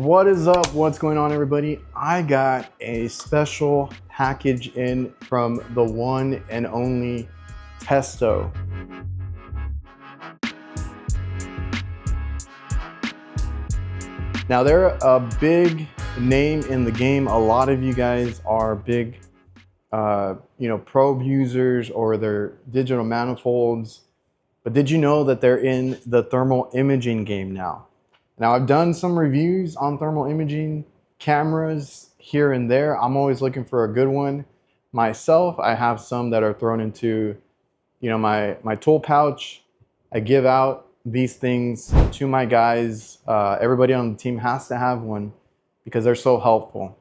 What is up? What's going on, everybody? I got a special package in from the one and only Testo. Now, they're a big name in the game. A lot of you guys are big probe users, or their digital manifolds. But did you know that they're in the thermal imaging game now? Now, I've done some reviews on thermal imaging cameras here and there. I'm always looking for a good one myself. I have some that are thrown into, my tool pouch. I give out these things to my guys. Everybody on the team has to have one because they're so helpful.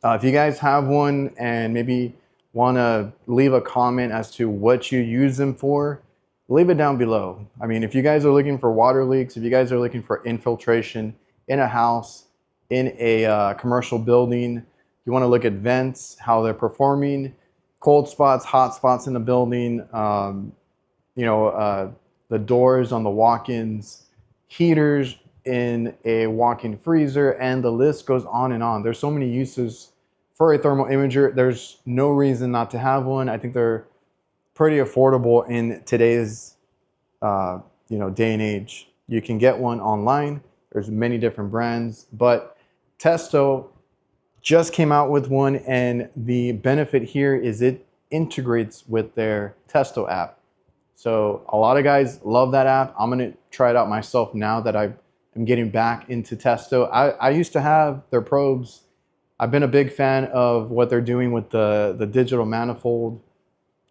If you guys have one and maybe want to leave a comment as to what you use them for, leave it down below. I mean, if you guys are looking for water leaks, if you guys are looking for infiltration in a house, in a commercial building, you want to look at vents, how they're performing, cold spots, hot spots in the building, the doors on the walk-ins, heaters in a walk-in freezer, and the list goes on and on. There's so many uses for a thermal imager. There's no reason not to have one. I think they're pretty affordable in today's day and age. You can get one online. There's many different brands, but Testo just came out with one, and the benefit here is it integrates with their Testo app. So a lot of guys love that app. I'm gonna try it out myself now that I'm getting back into Testo. I used to have their probes. I've been a big fan of what they're doing with the digital manifold.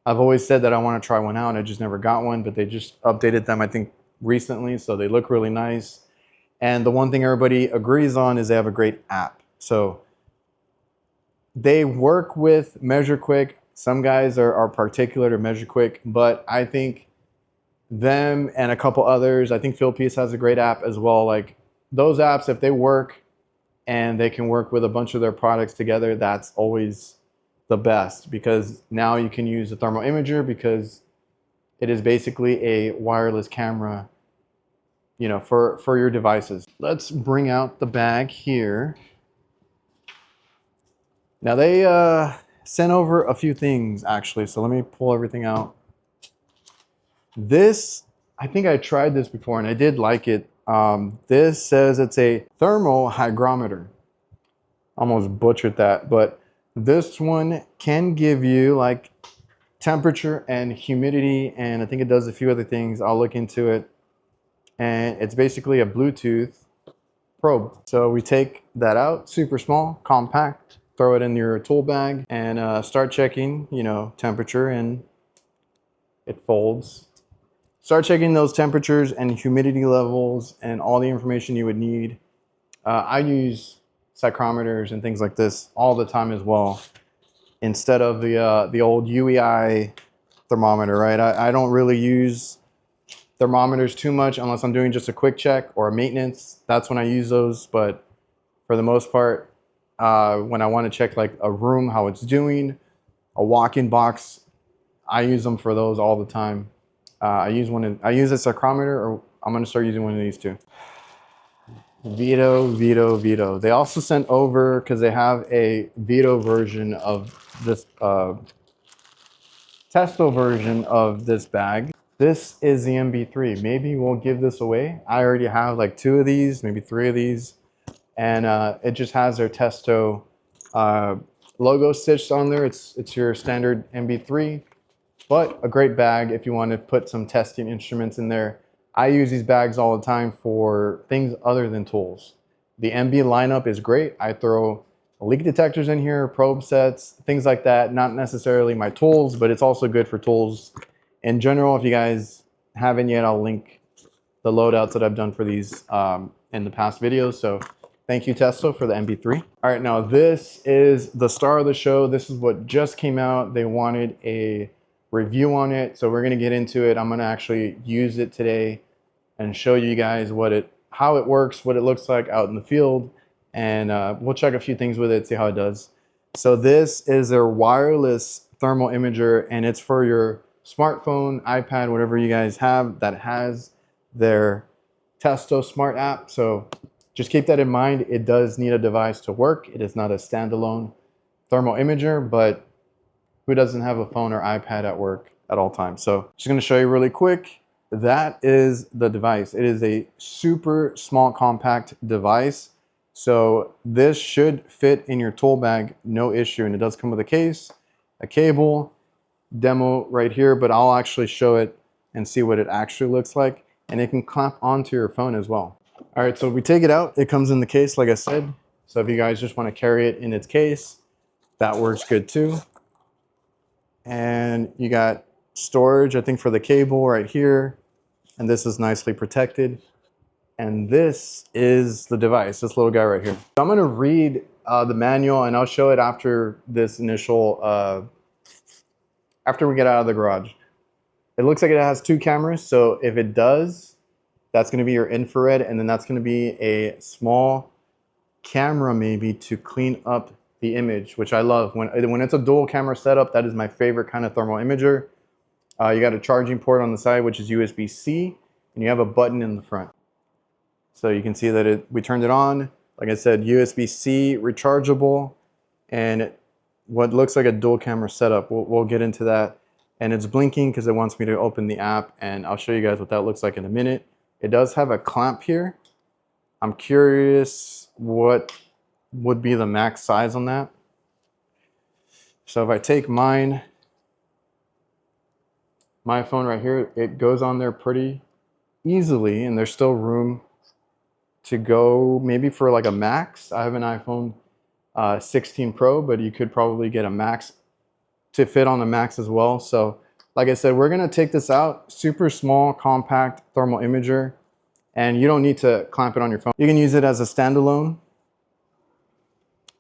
I've always said that I want to try one out. I just never got one, but they just updated them, I think, recently. So they look really nice. And the one thing everybody agrees on is they have a great app. So they work with Measure Quick. Some guys are particular to Measure Quick, but I think them and a couple others, I think Philpiece has a great app as well. Like those apps, if they work and they can work with a bunch of their products together, that's always the best, because now you can use a thermal imager because it is basically a wireless camera, for your devices. Let's bring out the bag here. Now they sent over a few things actually, so let me pull everything out. This, I think I tried this before and I did like it. This says it's a thermal hygrometer. Almost butchered that, but this one can give you like temperature and humidity, and I think it does a few other things. I'll look into it. And it's basically a Bluetooth probe. So we take that out, super small, compact, throw it in your tool bag, and start checking, temperature, and it folds. Start checking those temperatures and humidity levels and all the information you would need. I use psychrometers and things like this all the time as well, instead of the old UEI thermometer, right? I don't really use thermometers too much unless I'm doing just a quick check or a maintenance. That's when I use those. But for the most part, when I want to check like a room, how it's doing, a walk-in box, I use them for those all the time. I use a psychrometer, or I'm going to start using one of these too. Veto. They also sent over, because they have a Veto version of this, Testo version of this bag. This is the MB3. Maybe we'll give this away. I already have like 2 of these, maybe 3 of these. And it just has their Testo logo stitched on there. It's your standard MB3, but a great bag if you want to put some testing instruments in there. I use these bags all the time for things other than tools. The MB lineup is great. I throw leak detectors in here, probe sets, things like that. Not necessarily my tools, but it's also good for tools in general. If you guys haven't yet, I'll link the loadouts that I've done for these in the past videos. So thank you, Testo, for the MB3. All right, now this is the star of the show. This is what just came out. They wanted a review on it, so we're gonna get into it. I'm gonna actually use it today and show you guys how it works, what it looks like out in the field, and we'll check a few things with it, see how it does. So this is their wireless thermal imager, and it's for your smartphone, iPad, whatever you guys have that has their Testo smart app. So Just keep that in mind. It does need a device to work. It is not a standalone thermal imager, but who doesn't have a phone or iPad at work at all times? So just going to show you really quick. That is the device. It is a super small, compact device. So this should fit in your tool bag, no issue. And it does come with a case, a cable, demo right here, but I'll actually show it and see what it actually looks like. And it can clamp onto your phone as well. All right, so if we take it out, it comes in the case, like I said. So if you guys just want to carry it in its case, that works good too. And you got storage, I think, for the cable right here. And this is nicely protected. And this is the device, this little guy right here. So I'm going to read the manual, and I'll show it after this initial, after we get out of the garage. It looks like it has 2 cameras. So if it does, that's going to be your infrared, and then that's going to be a small camera maybe to clean up the image, which I love. When it's a dual camera setup, that is my favorite kind of thermal imager. You got a charging port on the side, which is USB-C, and you have a button in the front. So you can see that we turned it on. Like I said, USB-C, rechargeable, and what looks like a dual camera setup. We'll get into that. And it's blinking because it wants me to open the app, and I'll show you guys what that looks like in a minute. It does have a clamp here. I'm curious what would be the max size on that. So if I take my phone right here, it goes on there pretty easily, and there's still room to go maybe for like a max. I have an iPhone 16 Pro, but you could probably get a max to fit on the max as well. So like I said, we're gonna take this out. Super small, compact thermal imager, and you don't need to clamp it on your phone. You can use it as a standalone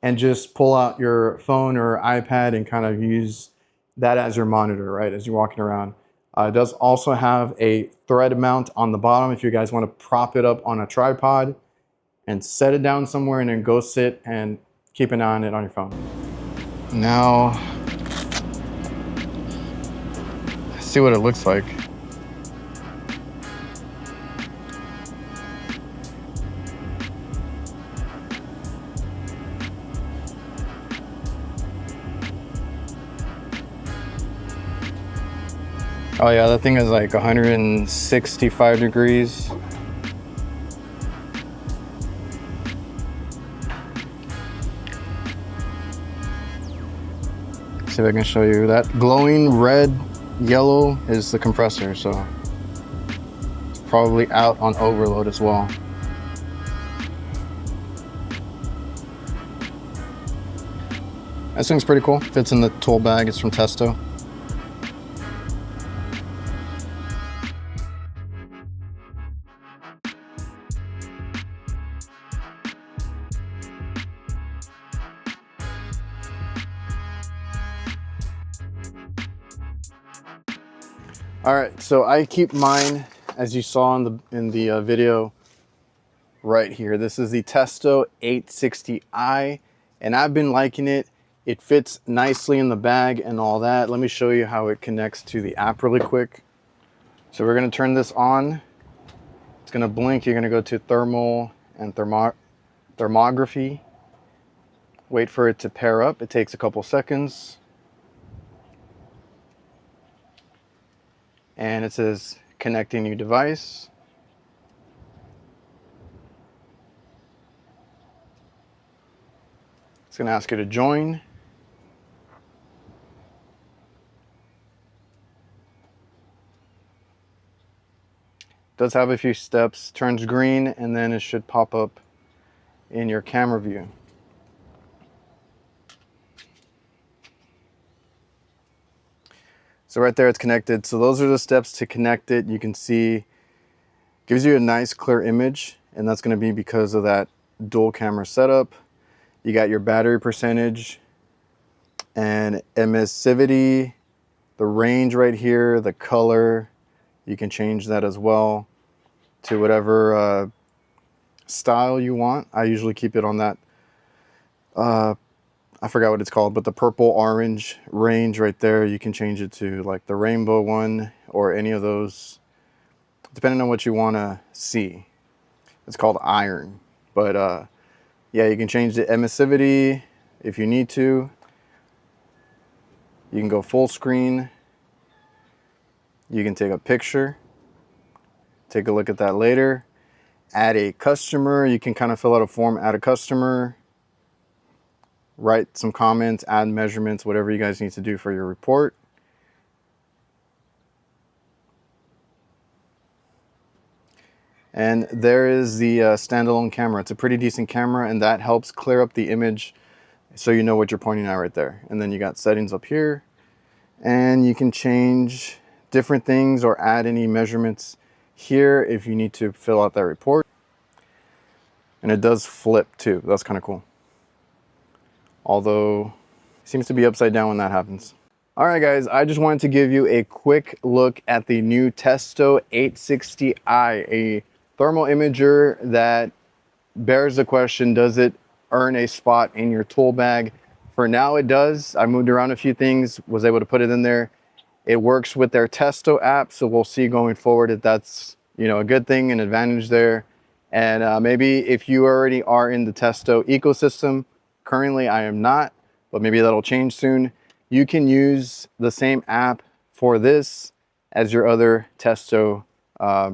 and just pull out your phone or iPad and kind of use that as your monitor, right, as you're walking around. It does also have a thread mount on the bottom if you guys want to prop it up on a tripod and set it down somewhere and then go sit and keep an eye on it on your phone. Now, see what it looks like. Oh yeah, that thing is like 165 degrees. See if I can show you that. Glowing red, yellow is the compressor, so it's probably out on overload as well. This thing's pretty cool. Fits in the tool bag. It's from Testo. All right, so I keep mine, as you saw in the video, right here. This is the Testo 860i, and I've been liking it. It fits nicely in the bag and all that. Let me show you how it connects to the app really quick. So we're gonna turn this on. It's gonna blink. You're gonna go to thermal and thermography. Wait for it to pair up. It takes a couple seconds. And it says connecting new device. It's going to ask you to join. It does have a few steps. Turns green, and then it should pop up in your camera view. So right there, it's connected. So those are the steps to connect it. You can see, gives you a nice clear image, and that's going to be because of that dual camera setup. You got your battery percentage and emissivity, the range right here, the color. You can change that as well to whatever style you want. I usually keep it on that I forgot what it's called, but the purple orange range right there. You can change it to like the rainbow one or any of those, depending on what you want to see. It's called iron. But yeah, you can change the emissivity if you need to. You can go full screen. You can take a picture. Take a look at that later. Add a customer. You can kind of fill out a form, add a customer. Write some comments, add measurements, whatever you guys need to do for your report. And there is the standalone camera. It's a pretty decent camera, and that helps clear up the image so you know what you're pointing at right there. And then you got settings up here, and you can change different things or add any measurements here if you need to fill out that report. And it does flip too. That's kind of cool. Although it seems to be upside down when that happens. All right, guys, I just wanted to give you a quick look at the new Testo 860i, a thermal imager that bears the question, does it earn a spot in your tool bag? For now, it does. I moved around a few things, was able to put it in there. It works with their Testo app, so we'll see going forward if that's, you know, a good thing, an advantage there. And maybe if you already are in the Testo ecosystem, currently I am not, but maybe that'll change soon. You can use the same app for this as your other Testo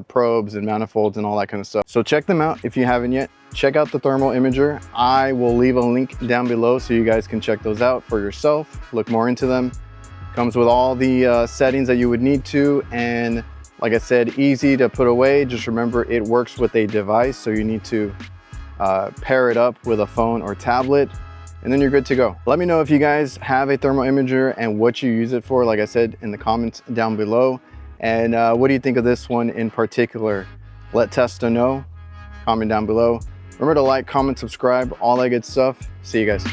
probes and manifolds and all that kind of stuff. So check them out if you haven't yet. Check out the thermal imager. I will leave a link down below so you guys can check those out for yourself. Look more into them. Comes with all the settings that you would need to, and like I said, easy to put away. Just remember it works with a device, so you need to pair it up with a phone or tablet, and then you're good to go. Let me know if you guys have a thermal imager and what you use it for, like I said, in the comments down below. And what do you think of this one in particular? Let Testo know. Comment down below. Remember to like, comment, subscribe, all that good stuff. See you guys.